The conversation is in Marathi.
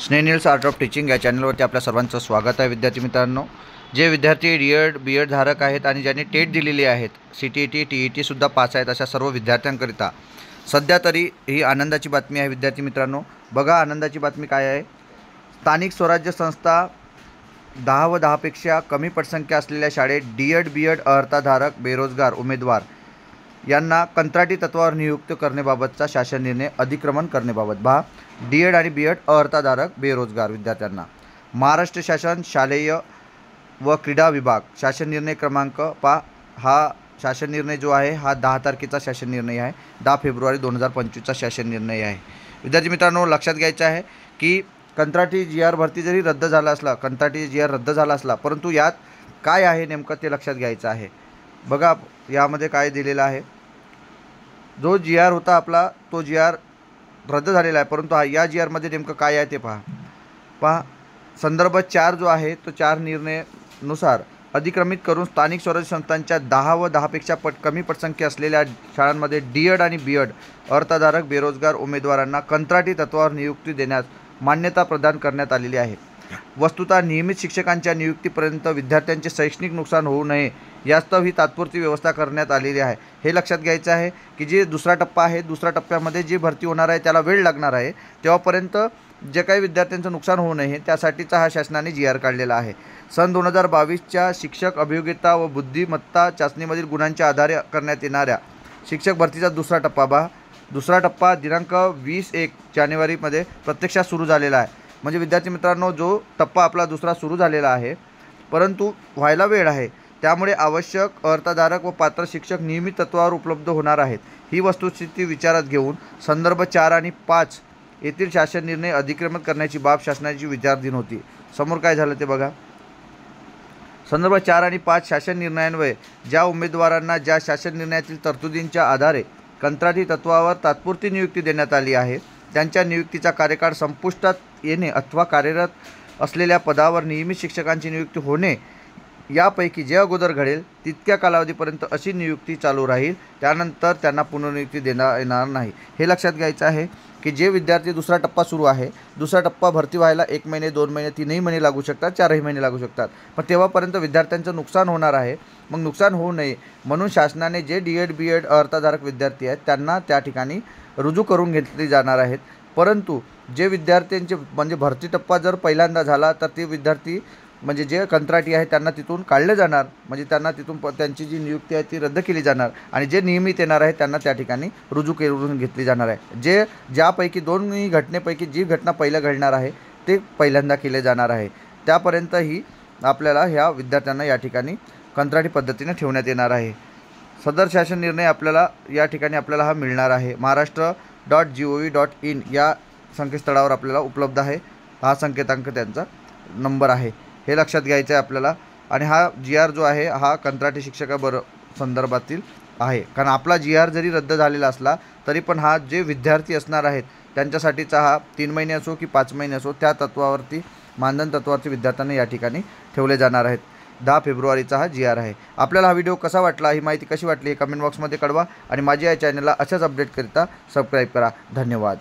स्नेनिल्स आर्ट ऑफ टीचिंग या चॅनलवरती आपल्या सर्वांचं स्वागत आहे. विद्यार्थी मित्रांनो, जे विद्यार्थी बी एड धारक आहेत आणि ज्यांनी टेट दिलेली आहेत, CTET TET सुद्धा पास आहेत, अशा सर्व विद्यार्थ्यांकरिता सध्या तरी ही आनंदाची बातमी आहे. विद्यार्थी मित्रांनो, बघा आनंदाची बातमी काय आहे. स्थानिक स्वराज्य संस्था 10 व 10पेक्षा कमी पटसंख्या असलेल्या शाळेत BEd अर्हताधारक बेरोजगार उमेदवार यांना कंत्राटी तत्वावर नियुक्त करण्याबाबतचा शासन निर्णय अतिक्रमण करण्याबाबत DEd आणि BEd अर्हताधारक बेरोजगार विद्यार्थ्यांना महाराष्ट्र शासन शालेय व क्रीडा विभाग शासन निर्णय क्रमांक हा शासन निर्णय जो आहे हा 10 तारखेचा शासन निर्णय आहे. 10 फेब्रुवारी 2025चा शासन निर्णय आहे. विद्यार्थी मित्रांनो, लक्षात घ्यायचं आहे की कंत्राटी GR भरती जरी रद्द झाला असला परंतु यात काय आहे नेमकं ते लक्षात घ्यायचं आहे. बघा यामध्ये काय दिलेलं आहे. जो GR होता आपला तो GR रद्द झालेला आहे, परंतु या GR मध्ये नेमकं काय आहे ते पहा. संदर्भ 4 जो आहे तो 4 निर्णयानुसार अधिक्रमित करून स्थानिक स्वराज्य संस्थांच्या 10 व 10पेक्षा कमी पटसंख्या असलेल्या शाळांमध्ये DEd आणि BEd अर्हताधारक बेरोजगार उमेदवारांना कंत्राटी तत्वावर नियुक्ती देण्यास मान्यता प्रदान करण्यात आलेली आहे. वस्तुतः नियमित शिक्षकांच्या नियुक्तीपर्यंत विद्यार्थ्यांचे शैक्षणिक नुकसान होऊ नये यास्तव ही तात्पुरती व्यवस्था करण्यात आलेली आहे. हे लक्षात घ्यायचं आहे की जे दुसरा टप्पा आहे, दुसऱ्या टप्प्यामध्ये जी भरती होणार आहे त्याला वेळ लागणार आहे. तेव्हापर्यंत जे काही विद्यार्थ्यांचं नुकसान होऊ नये त्यासाठीचा हा शासनाने GR काढलेला आहे. सन 2022च्या शिक्षक अभियोग्यता व बुद्धिमत्ता चाचणीमधील गुणांच्या आधारे करण्यात येणाऱ्या शिक्षक भरतीचा दुसरा टप्पा दिनांक 20 जानेवारीमध्ये प्रत्यक्षात सुरू झालेला आहे. म्हणजे विद्यार्थी मित्रांनो, जो टप्पा आपला दुसरा सुरू झालेला आहे परंतु व्हायला वेळ आहे, त्यामुळे आवश्यक अर्हताधारक व पात्र शिक्षक नियमित तत्वावर उपलब्ध होणार आहेत. ही वस्तुस्थिती विचारात घेऊन संदर्भ 4 आणि 5 येथील शासन निर्णय अधिक्रमित करण्याची बाब शासनाची विचाराधीन होती. समोर काय झालं ते बघा. संदर्भ 4 आणि 5 शासन निर्णयान्वये ज्या उमेदवारांना ज्या शासन निर्णयातील तरतुदींच्या आधारे कंत्राटी तत्वावर तात्पुरती नियुक्ती देण्यात आली आहे त्यांच्या नियुक्तीचा कार्यकाळ संपुष्टात येणे अथवा कार्यरत असलेल्या पदावर नियमित शिक्षकांची नियुक्ती होणे यापैकी जे अगोदर घडेल तितक्या कालावधीपर्यंत अशी नियुक्ती चालू राहील. त्यानंतर त्यांना पुनर्नियुक्ती देण्यात येणार नाही. हे लक्षात घ्यायचं आहे की जे विद्यार्थी दुसरा टप्पा सुरू आहे, दुसरा टप्पा भरती व्हायला 1 महिने 2 महिने 3 महिने लागू शकतात, 4 महिने लागू शकतात, पण तेव्हापर्यंत विद्यार्थ्यांचं नुकसान होणार आहे. मग नुकसान होऊ नये म्हणून शासनाने जे DEd BEd अर्हताधारक विद्यार्थी आहेत त्यांना त्या ठिकाणी रुजू करून घेतली जाणार आहेत. परंतु जे विद्यार्थ्यांचे म्हणजे भरती टप्पा जर पहिल्यांदा झाला तर ते विद्यार्थी म्हणजे जे कंत्राटी आहे त्यांना तिथून काढले जाणार, म्हणजे त्यांना तिथून त्यांची जी नियुक्ती आहे ती रद्द केली जाणार आणि जे नियमित येणार आहे त्यांना त्या ठिकाणी रुजू करून घेतली जाणार आहे. ज्यापैकी दोन्ही घटनेपैकी जी घटना पहिलं घडणार आहे ते पहिल्यांदा केले जाणार आहे. त्यापर्यंतही आपल्याला ह्या विद्यार्थ्यांना या ठिकाणी कंत्राटी पद्धतीने ठेवण्यात येणार आहे. सदर शासन निर्णय आपल्याला या ठिकाणी हा मिळणार आहे. महाराष्ट्र.gov.in या संकेतस्थळावर आपल्याला उपलब्ध आहे. हा संकेतांक त्यांचा नंबर आहे, हे लक्षात घ्यायचं आहे आपल्याला. आणि हा GR जो आहे हा कंत्राटी संदर्भातील आहे. कारण आपला GR जरी रद्द झालेला असला तरी पण हा जे विद्यार्थी असणार आहेत त्यांच्यासाठीचा हा 3 महिने असो की 5 महिने असो त्या तत्वावरती मानधन तत्वावरती विद्यार्थ्यांना या ठिकाणी ठेवले जाणार आहेत. 10 फेब्रुवारीचा हा GR आहे. आपल्याला हा व्हिडिओ कसा वाटला, ही माहिती कशी वाटली हे कमेंट बॉक्समध्ये कळवा आणि माझ्या या चॅनलला अशाच अपडेट करिता सबस्क्राईब करा. धन्यवाद.